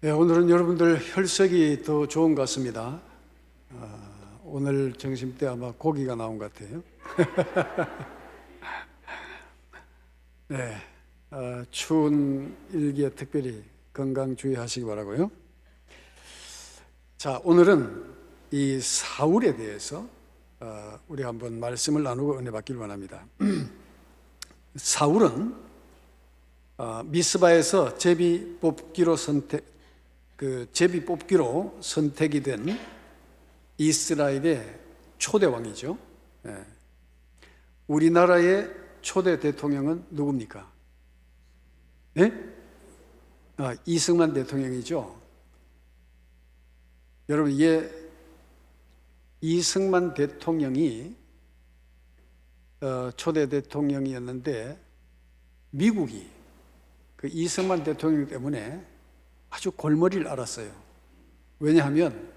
네, 오늘은 여러분들 혈색이 더 좋은 것 같습니다. 오늘 점심때 아마 고기가 나온 것 같아요. 네, 추운 일기에 특별히 건강 주의하시기 바라고요. 자, 오늘은 이 사울에 대해서 우리 한번 말씀을 나누고 은혜 받기를 원합니다. 사울은 미스바에서 제비 뽑기로 선택이 된 이스라엘의 초대 왕이죠. 우리나라의 초대 대통령은 누굽니까? 네? 이승만 대통령이죠. 여러분, 이승만 대통령이 초대 대통령이었는데 미국이 그 이승만 대통령 때문에 아주 골머리를 앓았어요. 왜냐하면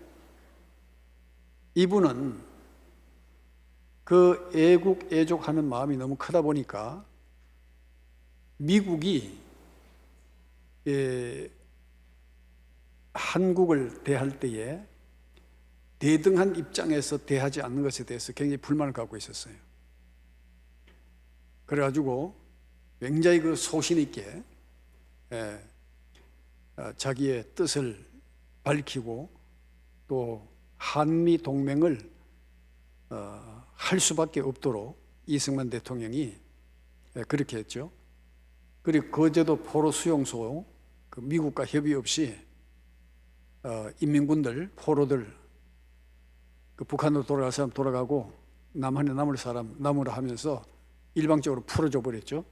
이분은 그 애국 애족하는 마음이 너무 크다 보니까 미국이 한국을 대할 때에 대등한 입장에서 대하지 않는 것에 대해서 굉장히 불만을 갖고 있었어요. 그래가지고 굉장히 그 소신 있게 자기의 뜻을 밝히고 또 한미 동맹을 할 수밖에 없도록 이승만 대통령이 그렇게 했죠. 그리고 거제도 포로 수용소 그 미국과 협의 없이 인민군들, 포로들 그 북한으로 돌아갈 사람 돌아가고 남한에 남을 사람 남으라 하면서 일방적으로 풀어줘 버렸죠.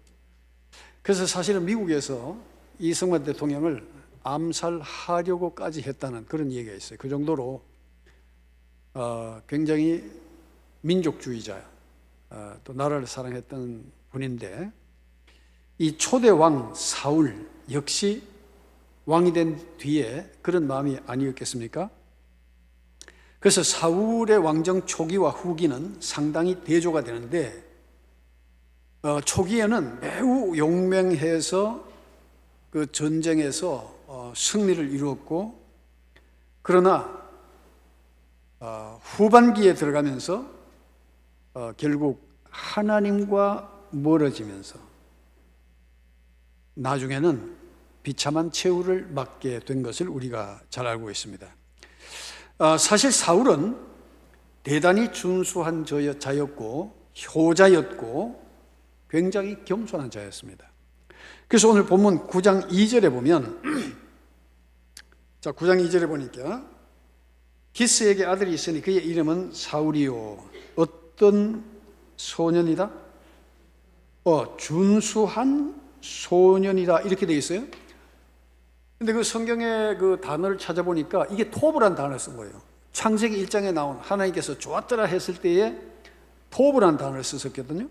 그래서 사실은 미국에서 이승만 대통령을 암살하려고까지 했다는 그런 얘기가 있어요. 그 정도로 굉장히 민족주의자, 또 나라를 사랑했던 분인데, 이 초대 왕 사울 역시 왕이 된 뒤에 그런 마음이 아니었겠습니까? 그래서 사울의 왕정 초기와 후기는 상당히 대조가 되는데, 초기에는 매우 용맹해서 그 전쟁에서 승리를 이루었고, 그러나 후반기에 들어가면서 결국 하나님과 멀어지면서 나중에는 비참한 최후를 맞게 된 것을 우리가 잘 알고 있습니다. 사실 사울은 대단히 준수한 자였고 효자였고 굉장히 겸손한 자였습니다. 그래서 오늘 본문 9장 2절에 보면 자, 9장 2절에 보니까 기스에게 아들이 있으니 그의 이름은 사울이요 어떤 소년이다? 준수한 소년이다 이렇게 되어 있어요. 근데 그 성경의 그 단어를 찾아보니까 이게 토브란 단어를 쓴 거예요. 창세기 1장에 나온 하나님께서 좋았더라 했을 때에 토브란 단어를 썼거든요.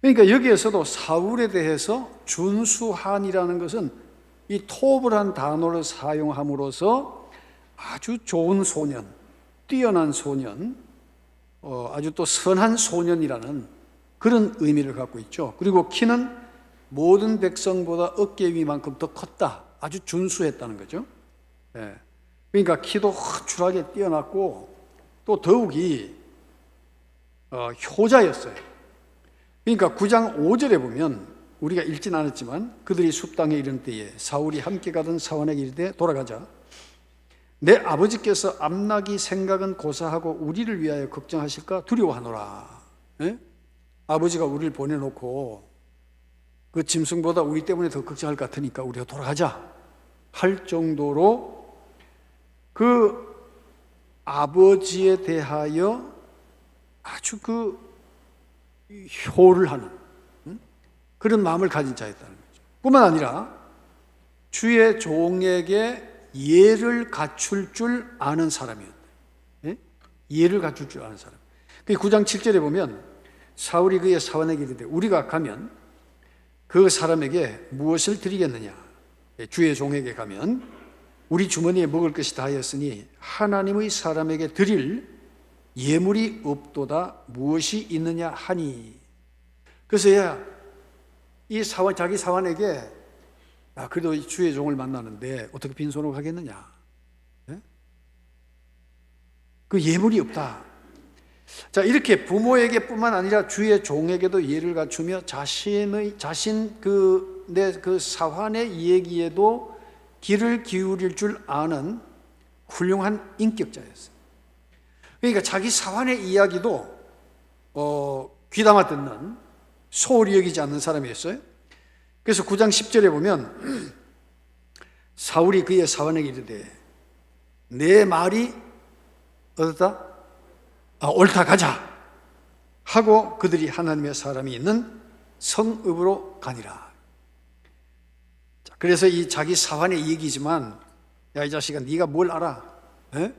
그러니까 여기에서도 사울에 대해서 준수한이라는 것은 이 토브란 단어를 사용함으로써 아주 좋은 소년, 뛰어난 소년, 아주 또 선한 소년이라는 그런 의미를 갖고 있죠. 그리고 키는 모든 백성보다 어깨 위만큼 더 컸다. 아주 준수했다는 거죠. 그러니까 키도 허출하게 뛰어났고 또 더욱이 효자였어요. 그러니까 9장 5절에 보면 우리가 읽진 않았지만 그들이 숲땅에 이른 때에 사울이 함께 가던 사원에게 이르되 돌아가자. 내 아버지께서 암나기 생각은 고사하고 우리를 위하여 걱정하실까 두려워하노라. 아버지가 우리를 보내놓고 그 짐승보다 우리 때문에 더 걱정할 것 같으니까 우리가 돌아가자 할 정도로 그 아버지에 대하여 아주 그 효를 하는 그런 마음을 가진 자였다는 거죠. 뿐만 아니라 주의 종에게 예를 갖출 줄 아는 사람이었다. 예를 갖출 줄 아는 사람. 9장 7절에 보면 사울이 그의 사원에게 이르되 우리가 가면 그 사람에게 무엇을 드리겠느냐? 주의 종에게 가면 우리 주머니에 먹을 것이 다하였으니 하나님의 사람에게 드릴 예물이 없도다 무엇이 있느냐 하니. 그래서 이 사원, 자기 사원에게 그래도 주의 종을 만나는데 어떻게 빈손으로 가겠느냐? 예? 그 예물이 없다. 자, 이렇게 부모에게뿐만 아니라 주의 종에게도 예를 갖추며 자신 내 사환의 얘기에도 귀를 기울일 줄 아는 훌륭한 인격자였어요. 그러니까 자기 사환의 이야기도 귀담아 듣는, 소홀히 여기지 않는 사람이었어요. 그래서 9장 10절에 보면 사울이 그의 사환에게 이르되 내 말이 어떻다? 옳다, 가자 하고 그들이 하나님의 사람이 있는 성읍으로 가니라. 자, 그래서 이 자기 사환의 얘기지만, 야, 이 자식아, 네가 뭘 알아? 에?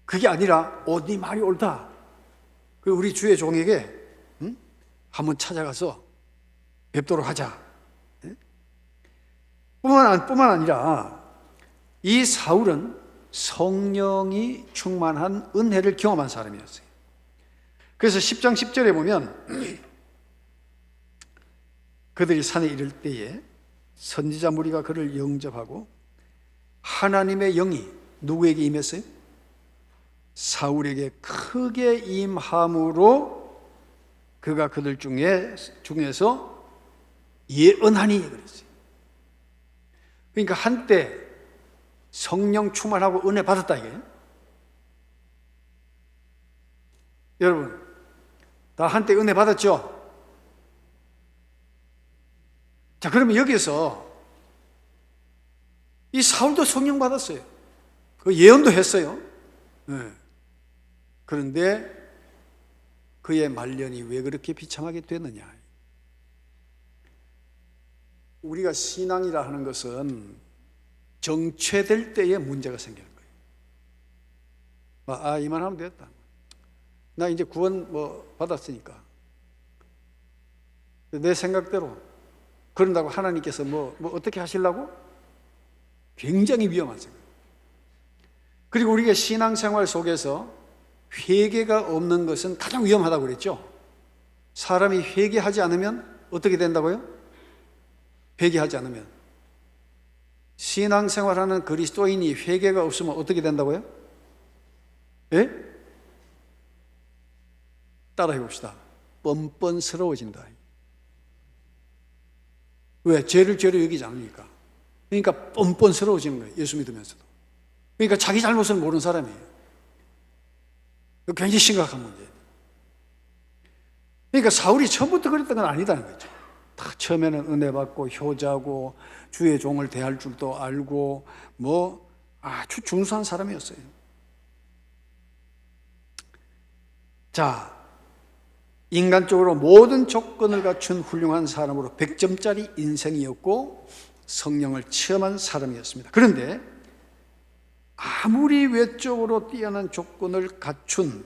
그게 아니라 네 말이 옳다. 우리 주의 종에게 한번 찾아가서 뵙도록 하자. 에? 뿐만 아니라 이 사울은 성령이 충만한 은혜를 경험한 사람이었어요. 그래서 10장 10절에 보면 그들이 산에 이를 때에 선지자 무리가 그를 영접하고 하나님의 영이 누구에게 임했어요? 사울에게 크게 임함으로 그가 그들 중에서 예언하니 그랬어요. 그러니까 한때 성령 충만하고 은혜 받았다 이게. 여러분 다 한때 은혜 받았죠? 자, 그러면 여기서 이 사울도 성령 받았어요. 그 예언도 했어요. 네. 그런데 그의 말년이 왜 그렇게 비참하게 됐느냐? 우리가 신앙이라 하는 것은 정체될 때에 문제가 생기는 거예요. 이만하면 됐다. 나 이제 구원 받았으니까. 내 생각대로 그런다고 하나님께서 어떻게 하시려고? 굉장히 위험한 생각. 그리고 우리가 신앙생활 속에서 회개가 없는 것은 가장 위험하다고 그랬죠. 사람이 회개하지 않으면 어떻게 된다고요? 회개하지 않으면. 신앙생활하는 그리스도인이 회개가 없으면 어떻게 된다고요? 예? 따라해 봅시다. 뻔뻔스러워진다. 왜? 죄를 죄로 여기지 않으니까. 그러니까 뻔뻔스러워지는 거예요. 예수 믿으면서도. 그러니까 자기 잘못을 모르는 사람이에요. 굉장히 심각한 문제예요. 그러니까 사울이 처음부터 그랬던 건 아니다는 거죠. 다 처음에는 은혜 받고 효자고 주의 종을 대할 줄도 알고 아주 준수한 사람이었어요. 자, 인간적으로 모든 조건을 갖춘 훌륭한 사람으로 100점짜리 인생이었고 성령을 체험한 사람이었습니다. 그런데 아무리 외적으로 뛰어난 조건을 갖춘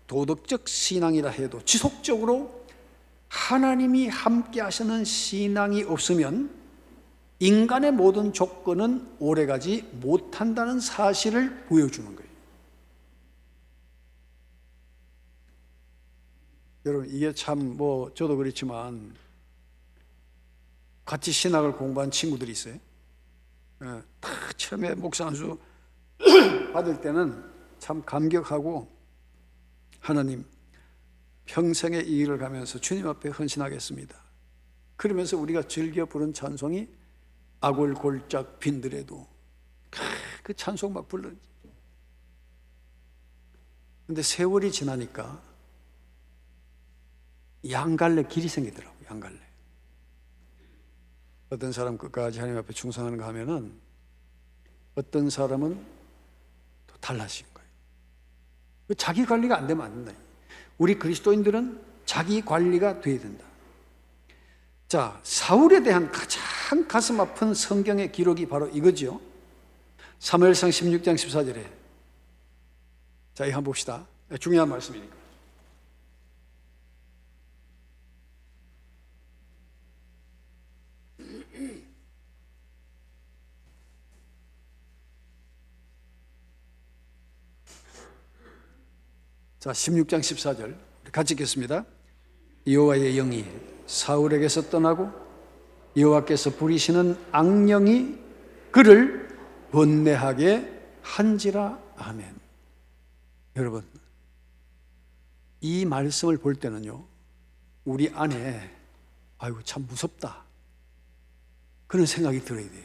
도덕적 신앙이라 해도 지속적으로 하나님이 함께 하시는 신앙이 없으면 인간의 모든 조건은 오래가지 못한다는 사실을 보여주는 거예요. 여러분, 이게 참 저도 그렇지만 같이 신학을 공부한 친구들이 있어요. 다 처음에 목사 안수 받을 때는 참 감격하고 하나님 평생의 이 일을 가면서 주님 앞에 헌신하겠습니다. 그러면서 우리가 즐겨 부른 찬송이 아골골짝 빈들에도 그 찬송 막 불러. 근데 세월이 지나니까 양갈래 길이 생기더라고요. 양갈래. 어떤 사람 끝까지 하나님 앞에 충성하는 거 하면은 어떤 사람은 또 달라진 거예요. 자기 관리가 안 되면 안 된다. 우리 그리스도인들은 자기 관리가 돼야 된다. 자, 사울에 대한 가장 가슴 아픈 성경의 기록이 바로 이거죠. 사무엘상 16장 14절에. 자, 이거 한번 봅시다. 중요한 말씀이니까. 자, 16장 14절 같이 읽겠습니다. 여호와의 영이 사울에게서 떠나고 여호와께서 부리시는 악령이 그를 번뇌하게 한지라. 아멘. 여러분, 이 말씀을 볼 때는요, 우리 안에 아이고 참 무섭다 그런 생각이 들어야 돼요.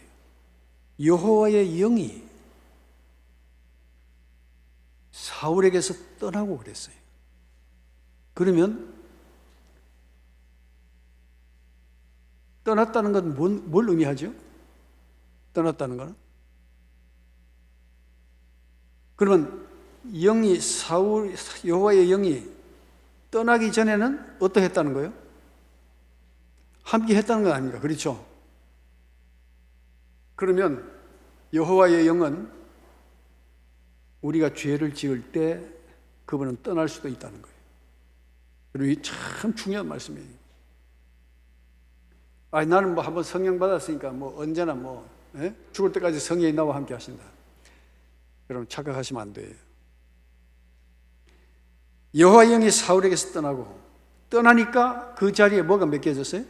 여호와의 영이 사울에게서 떠나고 그랬어요. 그러면 떠났다는 건 뭘 의미하죠? 떠났다는 거는? 그러면 여호와의 영이 떠나기 전에는 어떻게 했다는 거예요? 함께 했다는 건 아닙니까? 그렇죠? 그러면 여호와의 영은 우리가 죄를 지을 때 그분은 떠날 수도 있다는 거예요. 그리고 이 참 중요한 말씀이에요. 나는 뭐 한번 성령 받았으니까 뭐 언제나 죽을 때까지 성령이 나와 함께 하신다. 여러분 착각하시면 안 돼요. 여호와의 영이 사울에게서 떠나니까 그 자리에 뭐가 맡겨졌어요?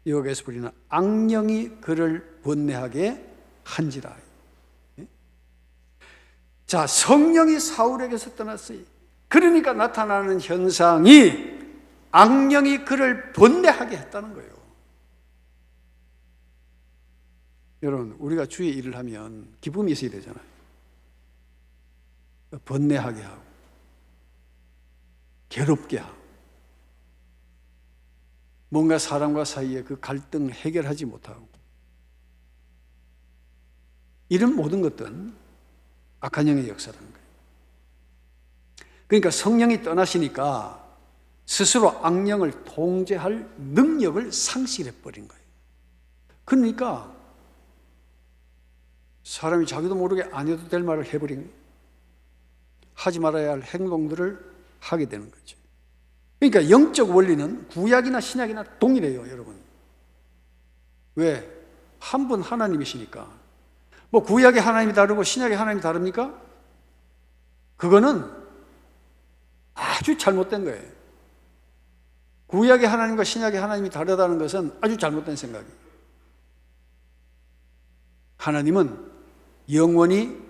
여호와께서 부리는 악령이 그를 번뇌하게 한지라. 자, 성령이 사울에게서 떠났어요. 그러니까 나타나는 현상이 악령이 그를 번뇌하게 했다는 거예요. 여러분, 우리가 주의 일을 하면 기쁨이 있어야 되잖아요. 번뇌하게 하고 괴롭게 하고 뭔가 사람과 사이에 그 갈등 해결하지 못하고 이런 모든 것들은 악한 영의 역사라는 거예요. 그러니까 성령이 떠나시니까 스스로 악령을 통제할 능력을 상실해버린 거예요. 그러니까 사람이 자기도 모르게 안 해도 될 말을 해버린 거예요. 하지 말아야 할 행동들을 하게 되는 거죠. 그러니까 영적 원리는 구약이나 신약이나 동일해요, 여러분. 왜? 한 분 하나님이시니까. 뭐 구약의 하나님이 다르고 신약의 하나님이 다릅니까? 그거는 아주 잘못된 거예요. 구약의 하나님과 신약의 하나님이 다르다는 것은 아주 잘못된 생각이에요. 하나님은 영원히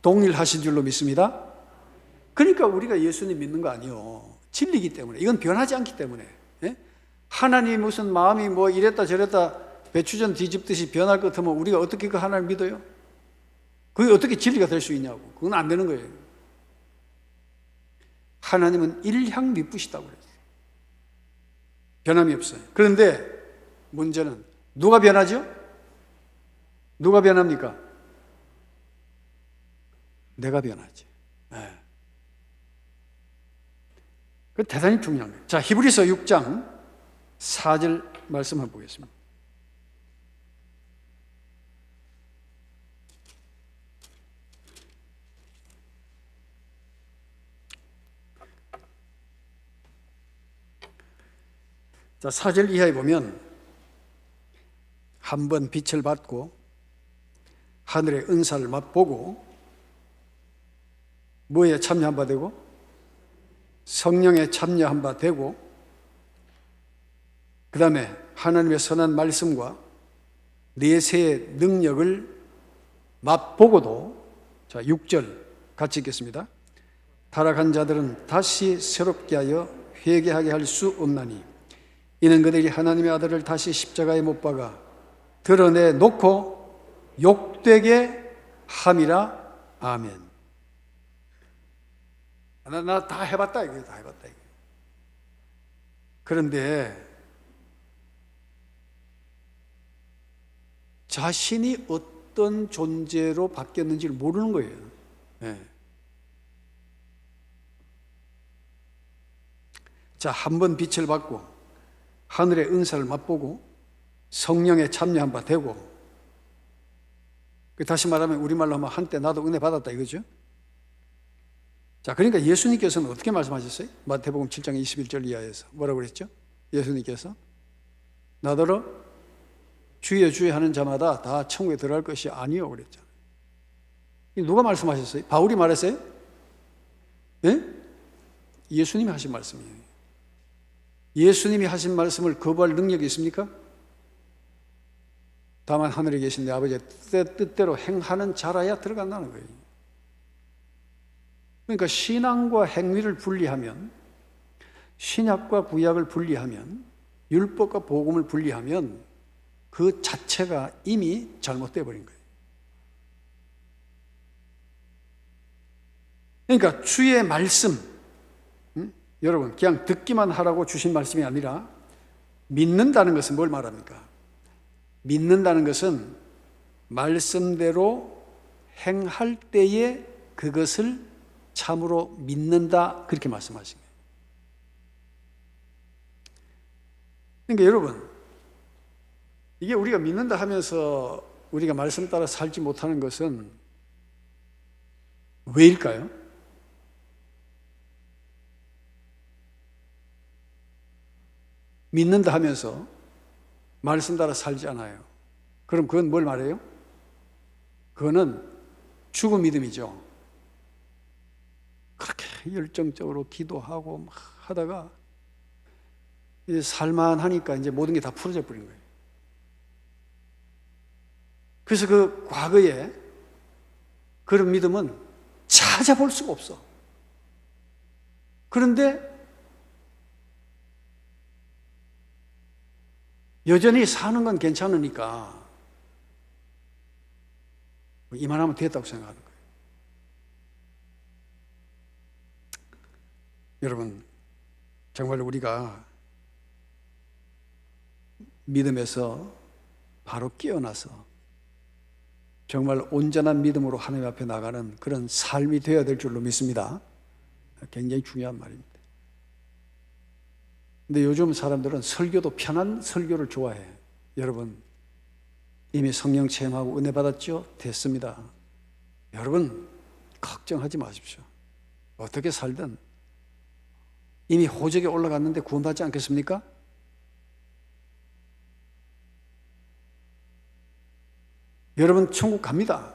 동일하신 줄로 믿습니다. 그러니까 우리가 예수님 믿는 거 아니에요. 진리이기 때문에. 이건 변하지 않기 때문에. 하나님이 무슨 마음이 뭐 이랬다 저랬다 배추전 뒤집듯이 변할 것 같으면 우리가 어떻게 그 하나님을 믿어요? 그게 어떻게 진리가 될 수 있냐고. 그건 안 되는 거예요. 하나님은 일향 미쁘시다고 그랬어요. 변함이 없어요. 그런데 문제는 누가 변하죠? 누가 변합니까? 내가 변하지. 네. 그 대단히 중요한 거예요. 자, 히브리서 6장 4절 말씀 한번 보겠습니다. 자, 4절 이하에 보면 한 번 빛을 받고 하늘의 은사를 맛보고 뭐에 참여한 바 되고 성령에 참여한 바 되고 그 다음에 하나님의 선한 말씀과 내세의 능력을 맛보고도 자 6절 같이 읽겠습니다. 타락한 자들은 다시 새롭게 하여 회개하게 할 수 없나니 이는 그들이 하나님의 아들을 다시 십자가에 못 박아 드러내 놓고 욕되게 함이라. 아멘. 나 다 해봤다 이거예요. 다 해봤다 이거예요. 그런데 자신이 어떤 존재로 바뀌었는지를 모르는 거예요. 네. 자, 한 번 빛을 받고 하늘의 은사를 맛보고 성령에 참여한 바 되고, 다시 말하면 우리말로 하면 한때 나도 은혜 받았다 이거죠. 자, 그러니까 예수님께서는 어떻게 말씀하셨어요? 마태복음 7장 21절 이하에서 뭐라고 그랬죠? 예수님께서 나더러 주여 주여 하는 자마다 다 천국에 들어갈 것이 아니요 그랬잖아요. 누가 말씀하셨어요? 바울이 말했어요? 네? 예수님이 하신 말씀이에요. 예수님이 하신 말씀을 거부할 능력이 있습니까? 다만 하늘에 계신 내 아버지의 뜻대로 행하는 자라야 들어간다는 거예요. 그러니까 신앙과 행위를 분리하면, 신약과 구약을 분리하면, 율법과 복음을 분리하면 그 자체가 이미 잘못되어 버린 거예요. 그러니까 주의 말씀, 여러분 그냥 듣기만 하라고 주신 말씀이 아니라, 믿는다는 것은 뭘 말합니까? 믿는다는 것은 말씀대로 행할 때에 그것을 참으로 믿는다, 그렇게 말씀하신 거예요. 그러니까 여러분, 이게 우리가 믿는다 하면서 우리가 말씀 따라 살지 못하는 것은 왜일까요? 믿는다 하면서 말씀 따라 살지 않아요. 그럼 그건 뭘 말해요? 그거는 죽은 믿음이죠. 그렇게 열정적으로 기도하고 막 하다가 이제 살만하니까 이제 모든 게 다 풀어져 버린 거예요. 그래서 그 과거에 그런 믿음은 찾아볼 수가 없어. 그런데 여전히 사는 건 괜찮으니까 이만하면 됐다고 생각하는 거예요. 여러분, 정말 우리가 믿음에서 바로 깨어나서 정말 온전한 믿음으로 하나님 앞에 나가는 그런 삶이 되어야 될 줄로 믿습니다. 굉장히 중요한 말입니다. 근데 요즘 사람들은 설교도 편한 설교를 좋아해. 여러분, 이미 성령 체험하고 은혜 받았죠? 됐습니다. 여러분, 걱정하지 마십시오. 어떻게 살든 이미 호적에 올라갔는데 구원받지 않겠습니까? 여러분, 천국 갑니다.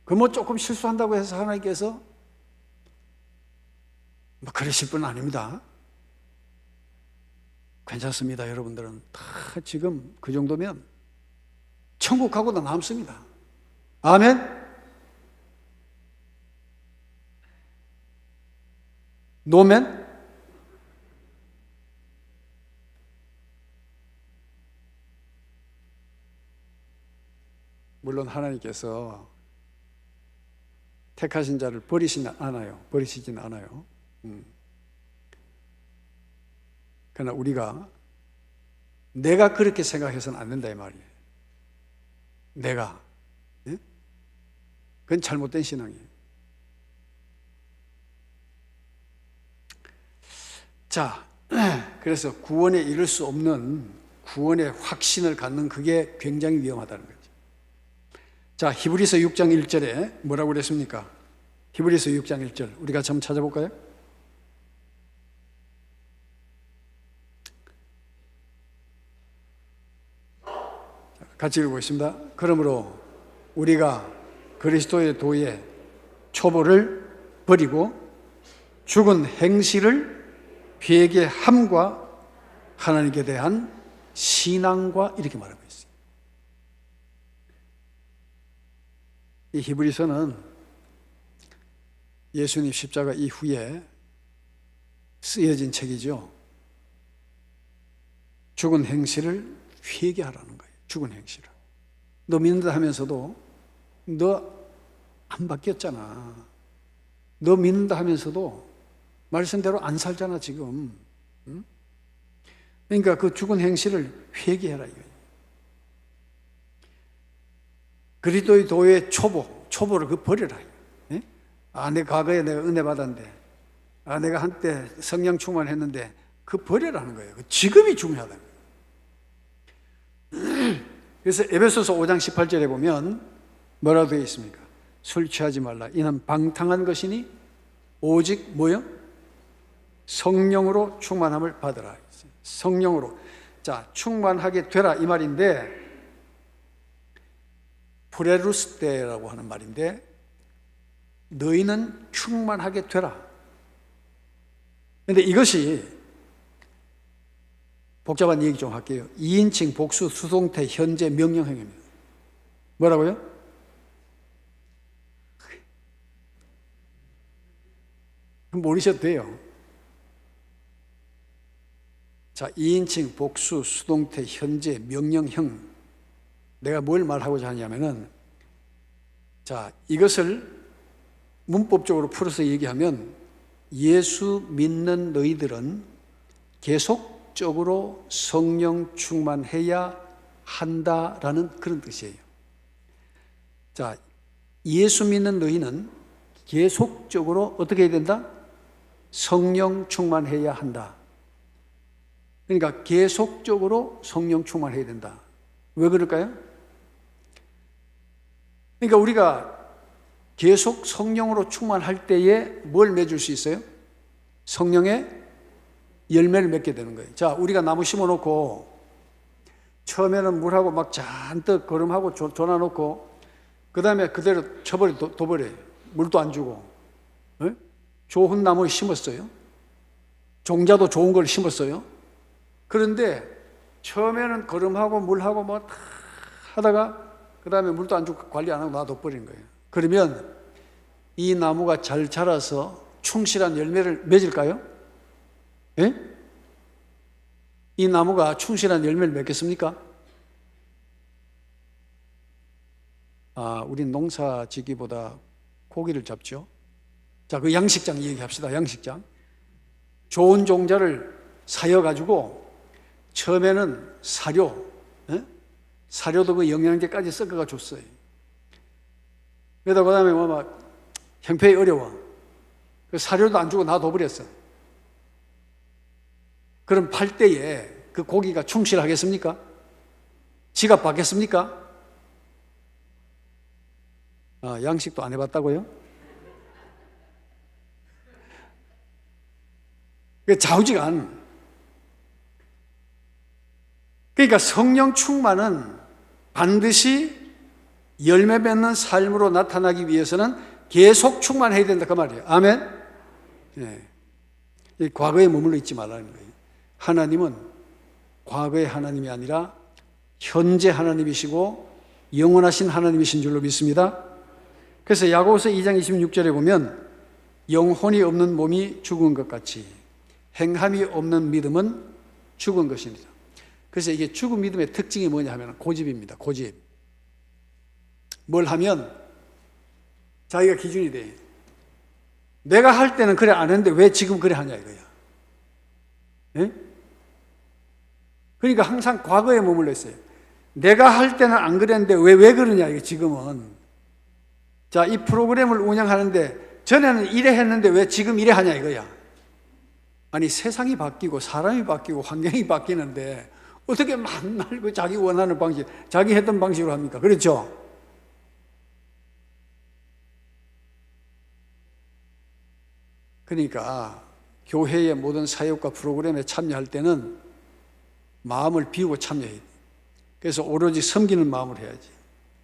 그 뭐 조금 실수한다고 해서 하나님께서 뭐 그러실 분은 아닙니다. 괜찮습니다. 여러분들은 다 지금 그 정도면 천국 가고도 남습니다. 아멘? 노멘? 물론 하나님께서 택하신 자를 버리시진 않아요. 그러나 우리가 내가 그렇게 생각해서는 안 된다 이 말이에요. 내가. 예? 그건 잘못된 신앙이에요. 자, 그래서 구원에 이를 수 없는 구원의 확신을 갖는 그게 굉장히 위험하다는 거죠. 자, 히브리서 6장 1절에 뭐라고 그랬습니까? 히브리서 6장 1절 우리 같이 한번 찾아볼까요? 같이 읽어보겠습니다. 그러므로 우리가 그리스도의 도의 초보를 버리고 죽은 행실을 회개함과 하나님께 대한 신앙과 이렇게 말하고 있어요. 이 히브리서는 예수님 십자가 이후에 쓰여진 책이죠. 죽은 행실을 회개하라는 거예요. 죽은 행실을. 너 믿는다 하면서도 너 안 바뀌었잖아. 너 믿는다 하면서도 말씀대로 안 살잖아 지금. 응? 그러니까 그 죽은 행실을 회개해라 이거예요. 그리스도의 도의 초보를 그 버려라. 예? 내 과거에 내가 은혜 받았는데, 내가 한때 성령 충만했는데 그 버려라는 거예요. 그 지금이 중요하다는 거예요. 그래서 에베소서 5장 18절에 보면 뭐라고 되어 있습니까? 술 취하지 말라. 이는 방탕한 것이니 오직 뭐요? 성령으로 충만함을 받으라. 성령으로. 자, 충만하게 되라 이 말인데, 프레루스테라고 하는 말인데, 너희는 충만하게 되라. 그런데 이것이 복잡한 얘기 좀 할게요. 2인칭 복수 수동태 현재 명령형입니다. 뭐라고요? 모르셔도 돼요. 자, 2인칭 복수 수동태 현재 명령형. 내가 뭘 말하고자 하냐면은, 자, 이것을 문법적으로 풀어서 얘기하면 예수 믿는 너희들은 계속적으로 성령 충만해야 한다라는 그런 뜻이에요. 자, 예수 믿는 너희는 계속적으로 어떻게 해야 된다? 성령 충만해야 한다. 그러니까 계속적으로 성령 충만해야 된다. 왜 그럴까요? 그러니까 우리가 계속 성령으로 충만할 때에 뭘 맺을 수 있어요? 성령의 열매를 맺게 되는 거예요. 자, 우리가 나무 심어놓고 처음에는 물하고 막 잔뜩 거름하고 줘놔놓고 그 다음에 그대로 둬버려요. 물도 안 주고. 네? 좋은 나무 심었어요. 종자도 좋은 걸 심었어요. 그런데 처음에는 거름하고 물하고 뭐 다 하다가 그 다음에 물도 안 주고 관리 안 하고 놔둬버리는 거예요. 그러면 이 나무가 잘 자라서 충실한 열매를 맺을까요? 예? 이 나무가 충실한 열매를 맺겠습니까? 우린 농사 지기보다 고기를 잡죠. 자, 그 양식장 얘기합시다. 양식장. 좋은 종자를 사여가지고 처음에는 사료도 그 영양제까지 섞어가 줬어요. 그러다 그 다음에 막 형편이 어려워. 그 사료도 안 주고 놔둬버렸어. 그럼 팔 때에 그 고기가 충실하겠습니까? 지갑 받겠습니까? 양식도 안 해봤다고요? 좌우지간. 그러니까 성령 충만은 반드시 열매 맺는 삶으로 나타나기 위해서는 계속 충만해야 된다 그 말이에요. 아멘? 네. 과거에 머물러 있지 말라는 거예요. 하나님은 과거의 하나님이 아니라 현재 하나님이시고 영원하신 하나님이신 줄로 믿습니다. 그래서 야고보서 2장 26절에 보면 영혼이 없는 몸이 죽은 것 같이 행함이 없는 믿음은 죽은 것입니다. 그래서 이게 죽은 믿음의 특징이 뭐냐 하면 고집입니다. 고집. 뭘 하면 자기가 기준이 돼. 내가 할 때는 그래 안 했는데 왜 지금 그래 하냐 이거야. 예? 그러니까 항상 과거에 머물러 있어요. 내가 할 때는 안 그랬는데 왜 그러냐 이게 지금은. 자, 이 프로그램을 운영하는데 전에는 이래 했는데 왜 지금 이래 하냐 이거야. 아니 세상이 바뀌고 사람이 바뀌고 환경이 바뀌는데 어떻게 맨날 그 자기 원하는 방식, 자기 했던 방식으로 합니까? 그렇죠? 그러니까 교회의 모든 사역과 프로그램에 참여할 때는 마음을 비우고 참여해야 돼. 그래서 오로지 섬기는 마음을 해야지.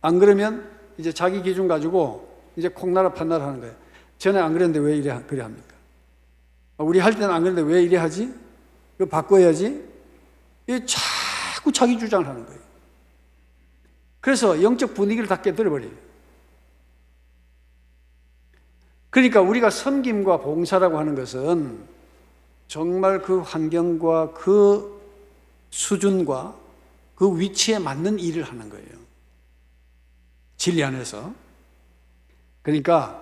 안 그러면 이제 자기 기준 가지고 이제 콩나라 판나라 하는 거예요. 전에 안 그랬는데 왜 그래 합니까? 우리 할 때는 안 그랬는데 왜 이래 하지? 이거 바꿔야지. 이 자꾸 자기 주장을 하는 거예요. 그래서 영적 분위기를 다 깨뜨려버려요. 그러니까 우리가 섬김과 봉사라고 하는 것은 정말 그 환경과 그 수준과 그 위치에 맞는 일을 하는 거예요. 진리 안에서. 그러니까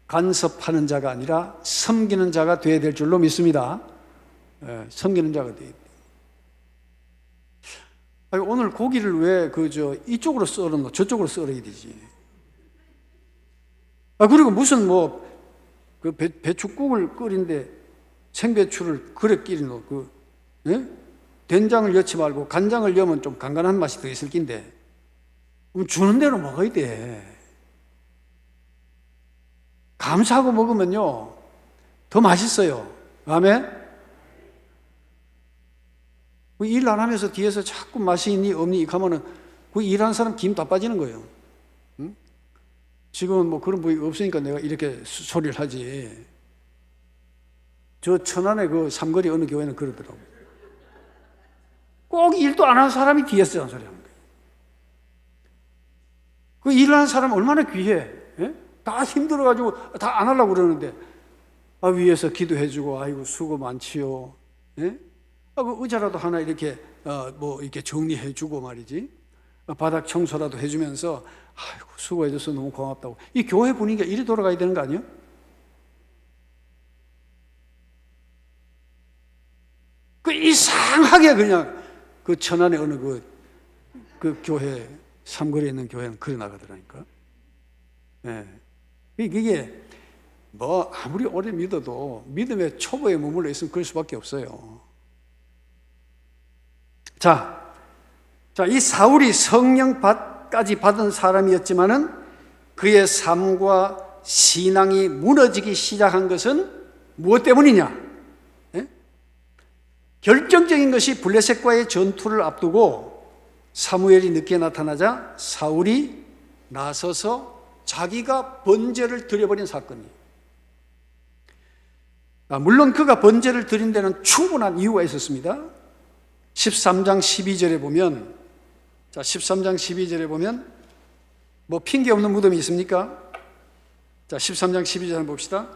간섭하는 자가 아니라 섬기는 자가 되어야 될 줄로 믿습니다. 섬기는 자가 되어야 돼요. 오늘 고기를 왜 이쪽으로 썰었노? 저쪽으로 썰어야 되지. 그리고 무슨 그 배추국을 끓인데 생배추를 그래 끼리노. 된장을 넣지 말고 간장을 넣으면 좀 간간한 맛이 더 있을 낀데. 주는 대로 먹어야 돼. 감사하고 먹으면요, 더 맛있어요. 아멘? 일 안 하면서 뒤에서 자꾸 맛이 있니, 없니, 이렇게 하면은 그 일하는 사람 김 다 빠지는 거예요. 응? 지금은 그런 부위가 없으니까 내가 이렇게 소리를 하지. 저 천안의 그 삼거리 어느 교회는 그러더라고요. 꼭 일도 안 하는 사람이 뒤에서 잔소리 하는 거예요. 그 일하는 사람 얼마나 귀해. 예? 다 힘들어가지고 다 안 하려고 그러는데, 위에서 기도해주고, 아이고, 수고 많지요. 예? 그 의자라도 하나 이렇게, 이렇게 정리해주고 말이지. 바닥 청소라도 해주면서, 아이고, 수고해줘서 너무 고맙다고. 이 교회 분위기가 이리 돌아가야 되는 거 아니에요? 그 이상하게 그냥 그 천안의 어느 그 교회, 삼거리에 있는 교회는 그래 나가더라니까. 예. 이게 아무리 오래 믿어도 믿음의 초보에 머물러 있으면 그럴 수밖에 없어요. 자, 이 사울이 성령까지 받은 사람이었지만은 그의 삶과 신앙이 무너지기 시작한 것은 무엇 때문이냐? 예? 결정적인 것이 블레셋과의 전투를 앞두고 사무엘이 늦게 나타나자 사울이 나서서 자기가 번제를 드려버린 사건이에요. 물론 그가 번제를 드린 데는 충분한 이유가 있었습니다. 13장 12절에 보면, 13장 12절에 보면 뭐 핑계 없는 무덤이 있습니까? 13장 12절 한번 봅시다.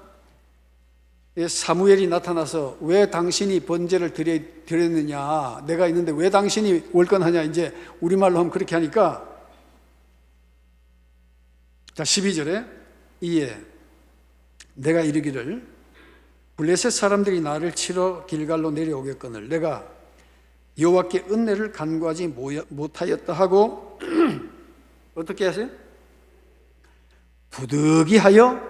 사무엘이 나타나서 왜 당신이 번제를 드렸느냐, 내가 있는데 왜 당신이 월권하냐, 이제 우리말로 하면 그렇게 하니까, 12절에 이에 내가 이르기를 블레셋 사람들이 나를 치러 길갈로 내려오겠거늘 내가 여호와께 은혜를 간구하지 못하였다 하고 어떻게 하세요? 부득이하여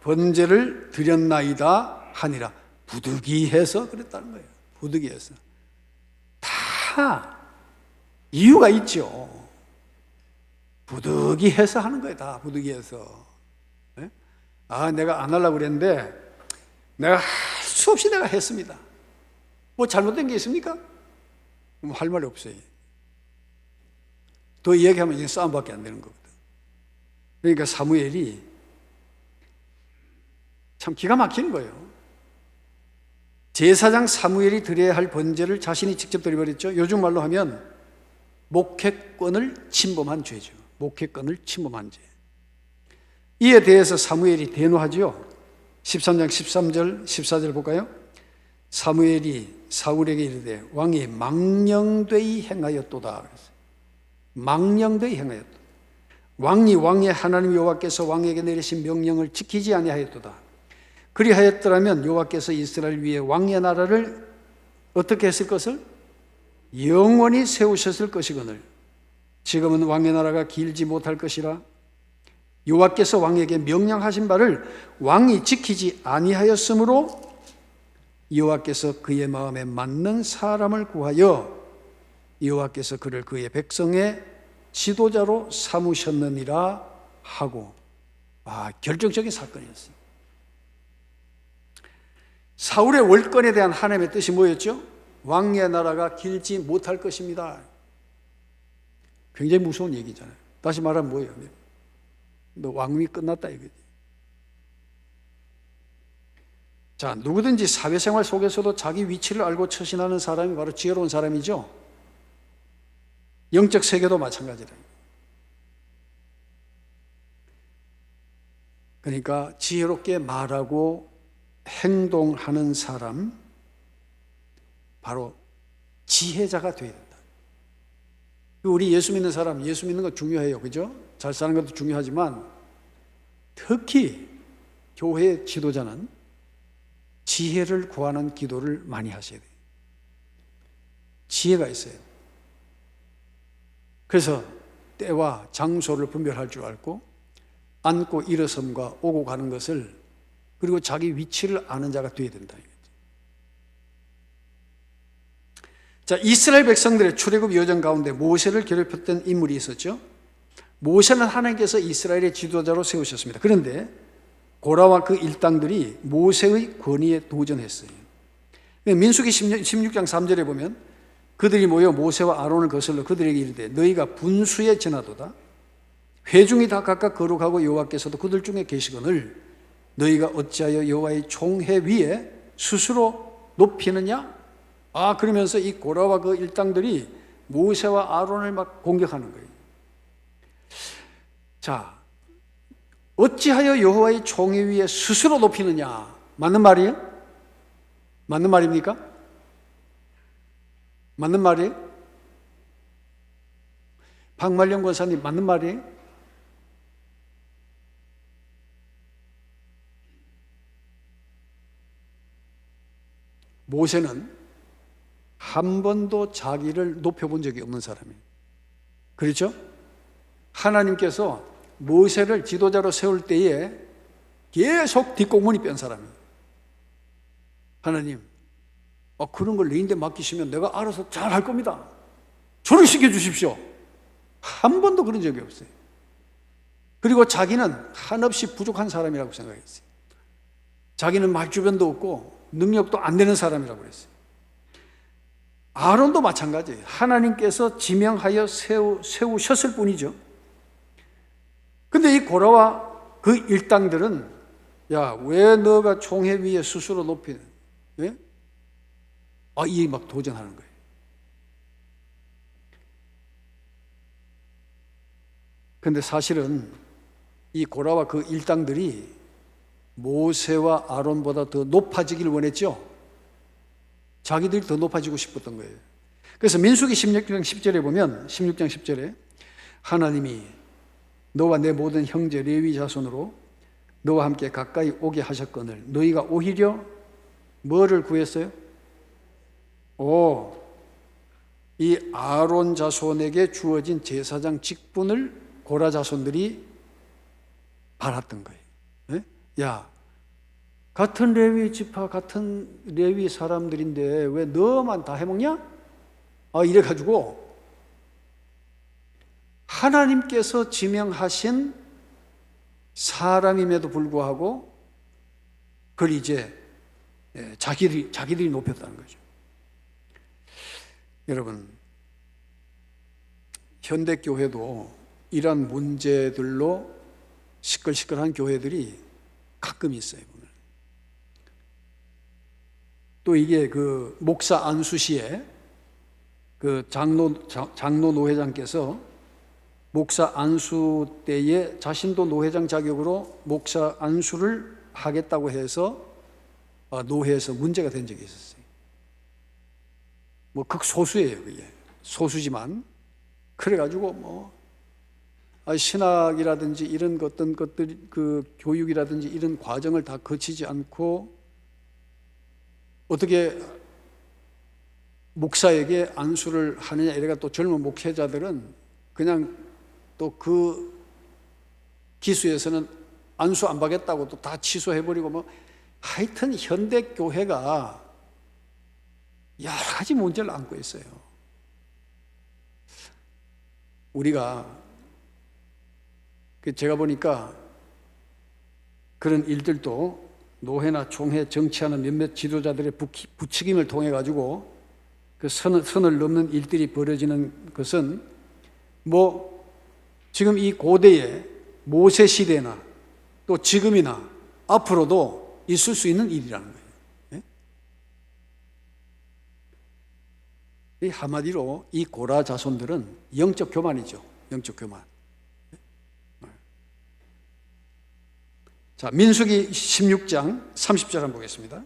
번제를 드렸나이다 하니라. 부득이해서 그랬다는 거예요. 부득이해서. 다 이유가 있죠. 부득이해서 하는 거예요. 다 부득이해서. 네? 내가 안 하려고 그랬는데 내가 할 수 없이 내가 했습니다. 뭐 잘못된 게 있습니까? 뭐 할 말이 없어요. 더 얘기하면 이제 싸움밖에 안 되는 거거든. 그러니까 사무엘이 참 기가 막히는 거예요. 제사장 사무엘이 드려야 할 번제를 자신이 직접 드려버렸죠. 요즘 말로 하면 목회권을 침범한 죄죠. 목회권을 침범한 죄. 이에 대해서 사무엘이 대노하죠. 13장 13절 14절 볼까요? 사무엘이 사울에게 이르되 왕이 망령되이 행하였도다. 망령되이 행하였도다. 왕이 왕의 하나님 여호와께서 왕에게 내리신 명령을 지키지 아니하였도다. 그리하였더라면 여호와께서 이스라엘 위에 왕의 나라를 어떻게 했을 것을? 영원히 세우셨을 것이거늘 지금은 왕의 나라가 길지 못할 것이라. 여호와께서 왕에게 명령하신 바를 왕이 지키지 아니하였으므로 여호와께서 그의 마음에 맞는 사람을 구하여 여호와께서 그를 그의 백성의 지도자로 삼으셨느니라 하고. 결정적인 사건이었어요. 사울의 월권에 대한 하나님의 뜻이 뭐였죠? 왕의 나라가 길지 못할 것입니다. 굉장히 무서운 얘기잖아요. 다시 말하면 뭐예요? 너 왕위 끝났다 이거지. 자, 누구든지 사회생활 속에서도 자기 위치를 알고 처신하는 사람이 바로 지혜로운 사람이죠. 영적 세계도 마찬가지다. 그러니까 지혜롭게 말하고 행동하는 사람, 바로 지혜자가 되어야 된다. 우리 예수 믿는 사람, 예수 믿는 거 중요해요. 그죠? 잘 사는 것도 중요하지만 특히 교회 지도자는 지혜를 구하는 기도를 많이 하셔야 돼요. 지혜가 있어요. 그래서 때와 장소를 분별할 줄 알고 앉고 일어섬과 오고 가는 것을, 그리고 자기 위치를 아는 자가 되어야 된다. 자, 이스라엘 백성들의 출애굽 여정 가운데 모세를 괴롭혔던 인물이 있었죠. 모세는 하나님께서 이스라엘의 지도자로 세우셨습니다. 그런데 고라와 그 일당들이 모세의 권위에 도전했어요. 민수기 16장 3절에 보면 그들이 모여 모세와 아론을 거슬러 그들에게 이르되 너희가 분수에 지나도다. 회중이 다 각각 거룩하고 여호와께서도 그들 중에 계시거늘 너희가 어찌하여 여호와의 총회 위에 스스로 높이느냐? 그러면서 이 고라와 그 일당들이 모세와 아론을 막 공격하는 거예요. 자, 어찌하여 여호와의 총회 위에 스스로 높이느냐? 맞는 말이에요? 맞는 말입니까? 맞는 말이에요? 박말년 권사님 맞는 말이에요? 모세는 한 번도 자기를 높여본 적이 없는 사람이에요. 그렇죠? 하나님께서 모세를 지도자로 세울 때에 계속 뒷공문이 뺀 사람이에요. 하나님, 그런 걸 내인데 맡기시면 내가 알아서 잘 할 겁니다. 저를 시켜주십시오. 한 번도 그런 적이 없어요. 그리고 자기는 한없이 부족한 사람이라고 생각했어요. 자기는 말주변도 없고 능력도 안 되는 사람이라고 그랬어요. 아론도 마찬가지예요. 하나님께서 지명하여 세우셨을 뿐이죠. 근데 이 고라와 그 일당들은 야, 왜 너가 총회 위에 스스로 높이는? 예? 이 막 도전하는 거예요. 근데 사실은 이 고라와 그 일당들이 모세와 아론보다 더 높아지기를 원했죠. 자기들이 더 높아지고 싶었던 거예요. 그래서 민수기 16장 10절에 보면 16장 10절에 하나님이 너와 내 모든 형제 레위 자손으로 너와 함께 가까이 오게 하셨거늘 너희가 오히려 뭐를 구했어요? 이 아론 자손에게 주어진 제사장 직분을 고라 자손들이 받았던 거예요. 네? 야, 같은 레위 지파, 같은 레위 사람들인데 왜 너만 다 해먹냐? 이래가지고 하나님께서 지명하신 사람임에도 불구하고 그걸 이제 자기들이 높였다는 거죠. 여러분, 현대교회도 이런 문제들로 시끌시끌한 교회들이 가끔 있어요. 또 이게 그 목사 안수 시에 그 장로 노회장께서 목사 안수 때에 자신도 노회장 자격으로 목사 안수를 하겠다고 해서 노회에서 문제가 된 적이 있었어요. 뭐 극소수예요, 그게. 소수지만. 그래가지고 신학이라든지 이런 어떤 것들, 그 교육이라든지 이런 과정을 다 거치지 않고 어떻게 목사에게 안수를 하느냐, 이래가 또 젊은 목회자들은 그냥 또 그 기수에서는 안수 안 받겠다고 또 다 취소해버리고 하여튼 현대교회가 여러 가지 문제를 안고 있어요. 우리가 제가 보니까 그런 일들도 노회나 총회 정치하는 몇몇 지도자들의 부추김을 통해 가지고 그 선을 넘는 일들이 벌어지는 것은 지금 이 고대의 모세 시대나 또 지금이나 앞으로도 있을 수 있는 일이라는 거예요. 이 한마디로 이 고라 자손들은 영적 교만이죠. 영적 교만. 자, 민수기 16장 30절 한번 보겠습니다.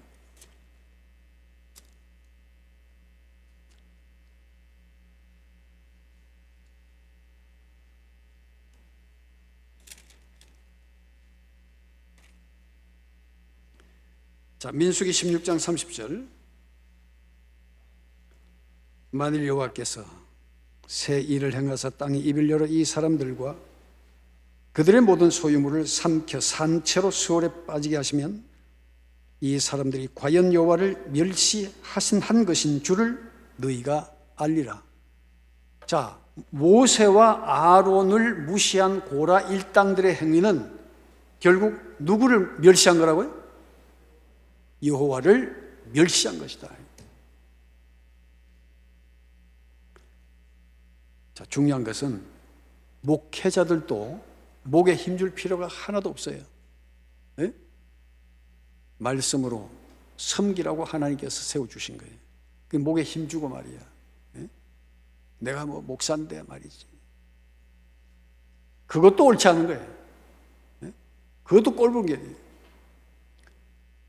자, 민수기 16장 30절. 만일 여호와께서 새 일을 행하사 땅에 입을 열어 이 사람들과 그들의 모든 소유물을 삼켜 산채로 수월에 빠지게 하시면 이 사람들이 과연 여호와를 멸시하신 한 것인 줄을 너희가 알리라. 자, 모세와 아론을 무시한 고라 일당들의 행위는 결국 누구를 멸시한 거라고요? 여호와를 멸시한 것이다. 자, 중요한 것은 목회자들도 목에 힘줄 필요가 하나도 없어요. 말씀으로 섬기라고 하나님께서 세워주신 거예요. 그 목에 힘주고 말이야. 예? 내가 뭐 목사인데 말이지. 그것도 옳지 않은 거예요. 예? 그것도 꼴본 게.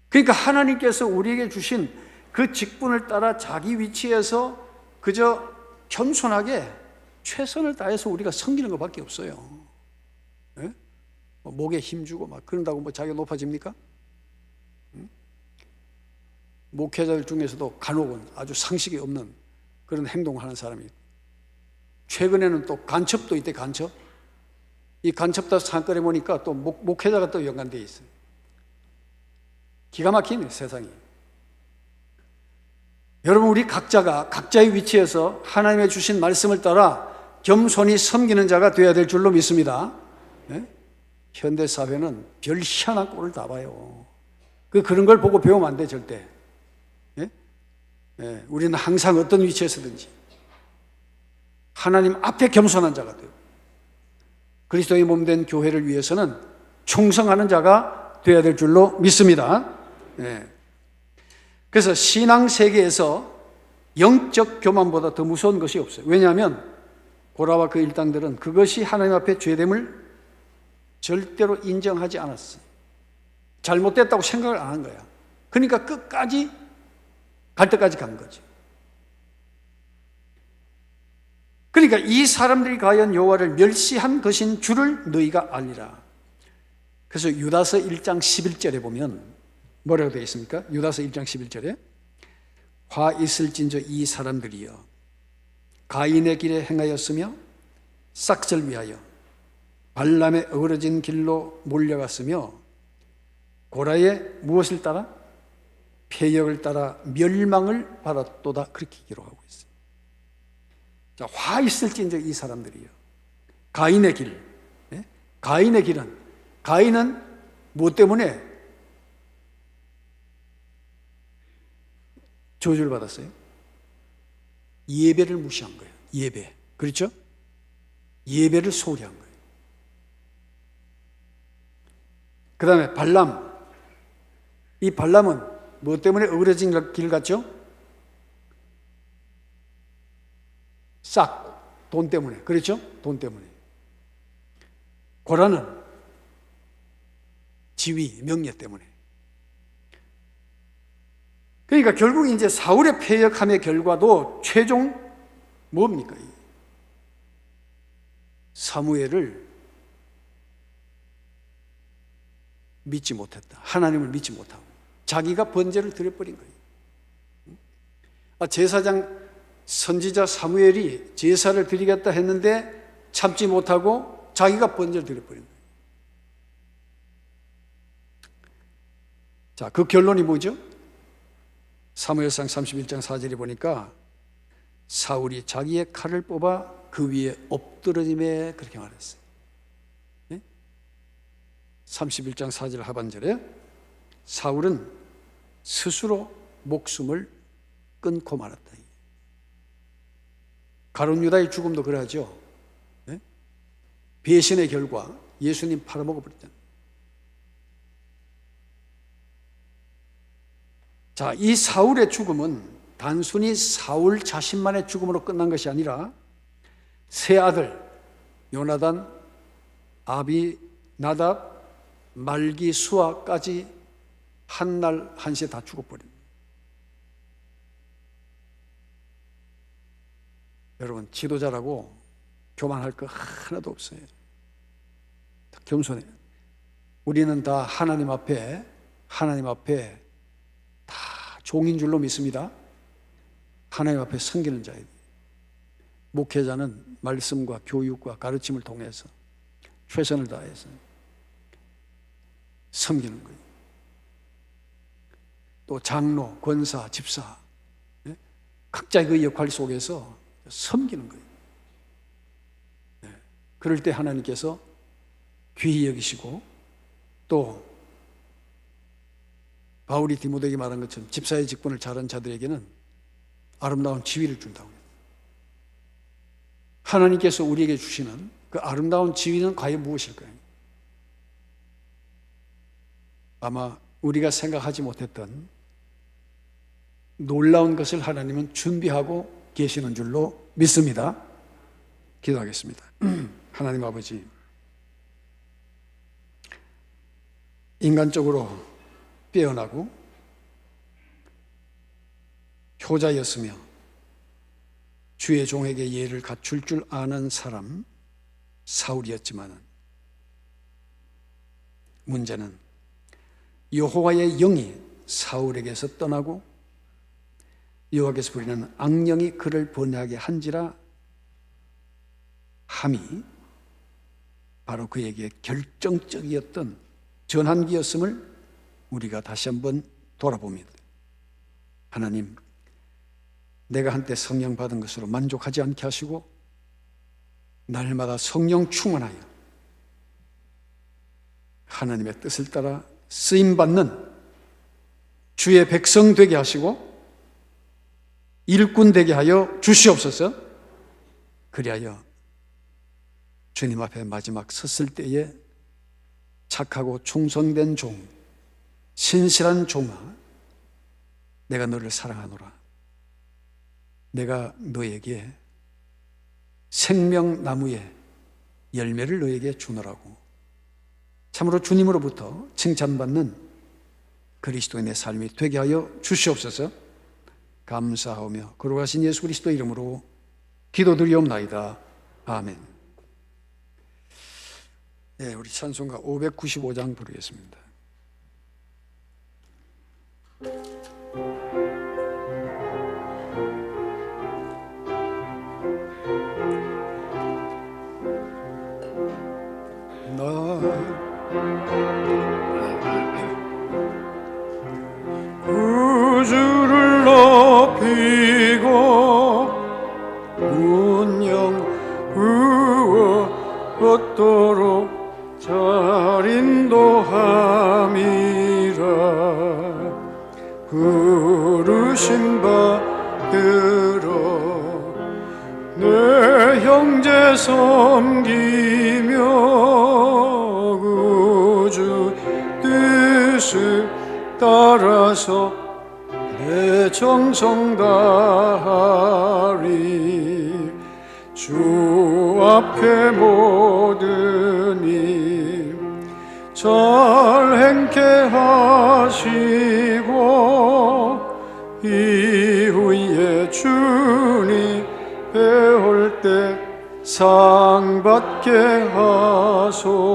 그러니까 하나님께서 우리에게 주신 그 직분을 따라 자기 위치에서 그저 겸손하게 최선을 다해서 우리가 섬기는 것밖에 없어요. 예? 목에 힘주고 막 그런다고 뭐 자기가 높아집니까? 목회자들 중에서도 간혹은 아주 상식이 없는 그런 행동을 하는 사람이 있고, 최근에는 또 간첩도 있대. 간첩. 이 간첩다 사건에 보니까 또 목회자가 또 연관되어 있어요. 기가 막히네 세상이. 여러분, 우리 각자가 각자의 위치에서 하나님의 주신 말씀을 따라 겸손히 섬기는 자가 되어야 될 줄로 믿습니다. 네? 현대사회는 별 희한한 꼴을 다 봐요. 그런 걸 보고 배우면 안 돼 절대. 네? 네, 우리는 항상 어떤 위치에서든지 하나님 앞에 겸손한 자가 되고 그리스도의 몸된 교회를 위해서는 충성하는 자가 되어야 될 줄로 믿습니다. 네. 그래서 신앙 세계에서 영적 교만보다 더 무서운 것이 없어요. 왜냐하면 고라와 그 일당들은 그것이 하나님 앞에 죄됨을 절대로 인정하지 않았어요. 잘못됐다고 생각을 안 한 거야. 그러니까 끝까지 갈 때까지 간 거지. 그러니까 이 사람들이 과연 여호와를 멸시한 것인 줄을 너희가 알리라. 그래서 유다서 1장 11절에 보면 뭐라고 되어 있습니까? 유다서 1장 11절에 화 있을진저 이 사람들이여 가인의 길에 행하였으며 싹을 위하여 발람의 어그러진 길로 몰려갔으며 고라의 무엇을 따라? 폐역을 따라 멸망을 받았도다. 그렇게 기록하고 있어요. 자, 화 있을진저 이 사람들이요. 가인의 길. 네? 가인의 길은, 가인은 무엇 때문에 저주를 받았어요? 예배를 무시한 거예요. 예배. 그렇죠? 예배를 소홀히 한 거예요. 그 다음에 발람. 이 발람은 무엇 때문에 어그러진 길 갔죠? 싹. 돈 때문에. 그렇죠? 돈 때문에. 고라는 지위, 명예 때문에. 그러니까 결국 이제 사울의 패역함의 결과도 최종 뭡니까? 사무엘을 믿지 못했다. 하나님을 믿지 못하고 자기가 번제를 드려버린 거예요. 제사장 선지자 사무엘이 제사를 드리겠다 했는데 참지 못하고 자기가 번제를 드려버린 거예요. 자, 그 결론이 뭐죠? 사무엘상 31장 4절에 보니까 사울이 자기의 칼을 뽑아 그 위에 엎드러짐에 그렇게 말했어요. 네? 31장 4절 하반절에 사울은 스스로 목숨을 끊고 말았다. 가룟 유다의 죽음도 그러하죠. 네? 배신의 결과 예수님 팔아먹어 버렸잖아요. 자, 이 사울의 죽음은 단순히 사울 자신만의 죽음으로 끝난 것이 아니라 세 아들 요나단, 아비, 나답, 말기, 수아까지 한날 한시에 다 죽어버립니다. 여러분, 지도자라고 교만할 거 하나도 없어요. 겸손해요. 우리는 다 하나님 앞에 다 종인 줄로 믿습니다. 하나님 앞에 섬기는 자예요. 목회자는 말씀과 교육과 가르침을 통해서 최선을 다해서 섬기는 거예요. 또 장로, 권사, 집사, 각자의 그 역할 속에서 섬기는 거예요. 그럴 때 하나님께서 귀히 여기시고 또 바울이 디모데에게 말한 것처럼 집사의 직분을 잘한 자들에게는 아름다운 지위를 준다고 해요. 하나님께서 우리에게 주시는 그 아름다운 지위는 과연 무엇일까요? 아마 우리가 생각하지 못했던 놀라운 것을 하나님은 준비하고 계시는 줄로 믿습니다. 기도하겠습니다. 하나님 아버지, 인간적으로 빼어나고 효자였으며 주의 종에게 예를 갖출 줄 아는 사람 사울이었지만, 문제는 여호와의 영이 사울에게서 떠나고 여호와께서 부리는 악령이 그를 번뇌하게 한지라 함이 바로 그에게 결정적이었던 전환기였음을 우리가 다시 한번 돌아봅니다. 하나님, 내가 한때 성령 받은 것으로 만족하지 않게 하시고 날마다 성령 충만하여 하나님의 뜻을 따라 쓰임받는 주의 백성 되게 하시고 일꾼 되게 하여 주시옵소서. 그리하여 주님 앞에 마지막 섰을 때에 착하고 충성된 종, 신실한 종아, 내가 너를 사랑하노라. 내가 너에게 생명나무의 열매를 너에게 주노라고 참으로 주님으로부터 칭찬받는 그리스도인의 삶이 되게 하여 주시옵소서. 감사하며 거룩하신 예수 그리스도 이름으로 기도드리옵나이다. 아멘. 네, 우리 찬송가 595장 부르겠습니다. 구주를 높이고 운영 얻도록 잘 인도함이라. 부르심 받들어 내 형제 섬기며 구주 뜻을 따라서 내 정성 다하리. 주 앞에 모든 일 잘 행케 하시고 이후에 주님 배울 때 상 받게 하소서.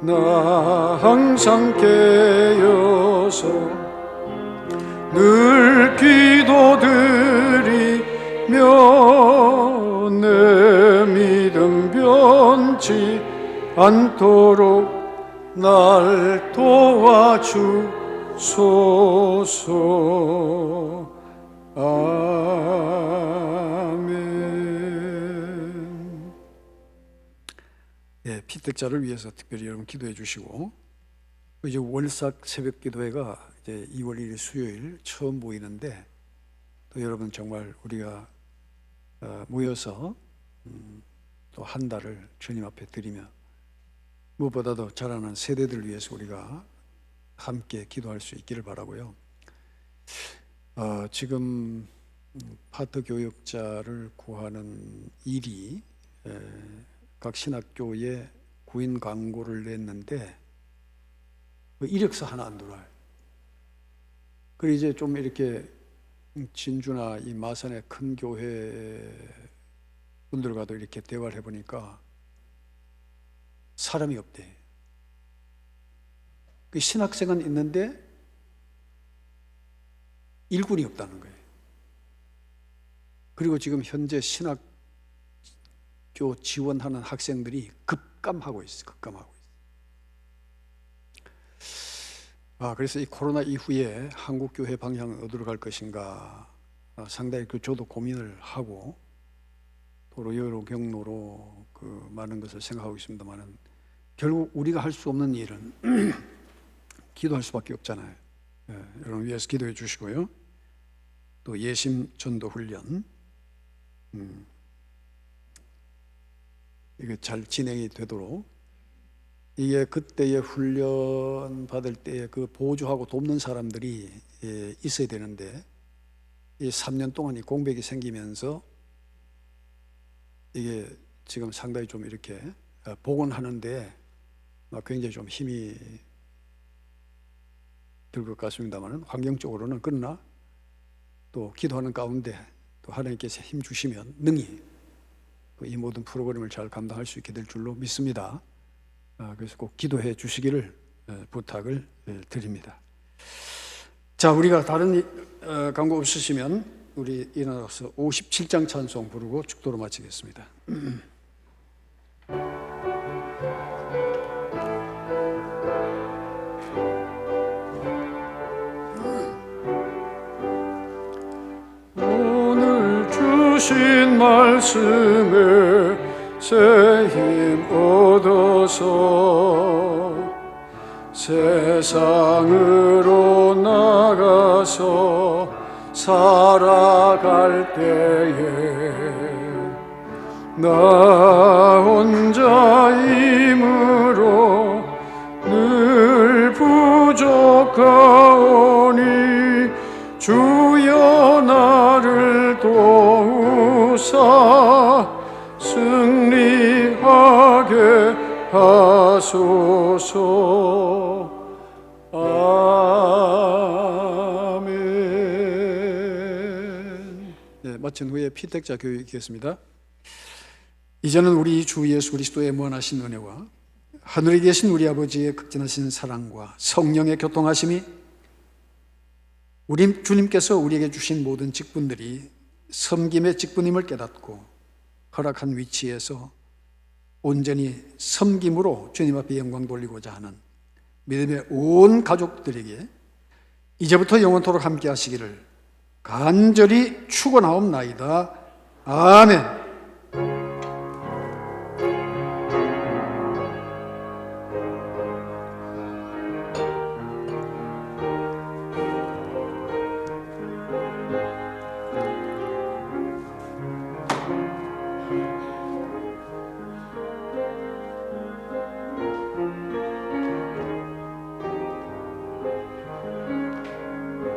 나 항상 깨어서 늘 기도드리며 내 믿음 변치 않도록 날 도와주소서. 아멘. 예, 피택자를 위해서 특별히 여러분 기도해 주시고, 이제 월삭 새벽 기도회가 이제 2월 1일 수요일 처음 모이는데, 또 여러분 정말 우리가 모여서 또 한 달을 주님 앞에 드리며 무엇보다도 자라는 세대들을 위해서 우리가 함께 기도할 수 있기를 바라고요. 지금 파트 교육자를 구하는 일이 각 신학교에 구인 광고를 냈는데 이력서 하나 안 들어와요. 그리고 이제 좀 이렇게 진주나 이 마산의 큰 교회 분들과도 이렇게 대화를 해보니까 사람이 없대. 그 신학생은 있는데 일꾼이 없다는 거예요. 그리고 지금 현재 신학교 지원하는 학생들이 급감하고 있어요. 급감하고 있어요. 그래서 이 코로나 이후에 한국교회 방향은 어디로 갈 것인가 상당히 저도 고민을 하고 또 여러 경로로 많은 것을 생각하고 있습니다만은 결국 우리가 할 수 없는 일은 기도할 수밖에 없잖아요. 여러분 위해서 기도해 주시고요. 또 예심 전도 훈련 이게 잘 진행이 되도록 이게 그때의 훈련 받을 때 그 보조하고 돕는 사람들이 있어야 되는데, 이 3년 동안 이 공백이 생기면서 이게 지금 상당히 좀 이렇게 복원하는데 굉장히 좀 힘이 들 것 같습니다만, 환경적으로는. 그러나 또 기도하는 가운데 또 하나님께서 힘 주시면 능히 이 모든 프로그램을 잘 감당할 수 있게 될 줄로 믿습니다. 그래서 꼭 기도해 주시기를 부탁을 드립니다. 자, 우리가 다른 광고 없으시면 우리 일어나서 57장 찬송 부르고 축도로 마치겠습니다. 오늘 주신 말씀에 새 힘 얻어서 세상으로 나가서 살아갈 때에 나 혼자 힘으로 늘 부족하오니 주여 나를 도우사 승리하게 하소서. 아멘. 네, 마친 후에 피택자 교육이 있겠습니다. 이제는 우리 주 예수 그리스도의 무한하신 은혜와 하늘에 계신 우리 아버지의 극진하신 사랑과 성령의 교통하심이 우리 주님께서 우리에게 주신 모든 직분들이 섬김의 직분임을 깨닫고 허락한 위치에서 온전히 섬김으로 주님 앞에 영광 돌리고자 하는 믿음의 온 가족들에게 이제부터 영원토록 함께 하시기를 간절히 축원하옵나이다. 아멘.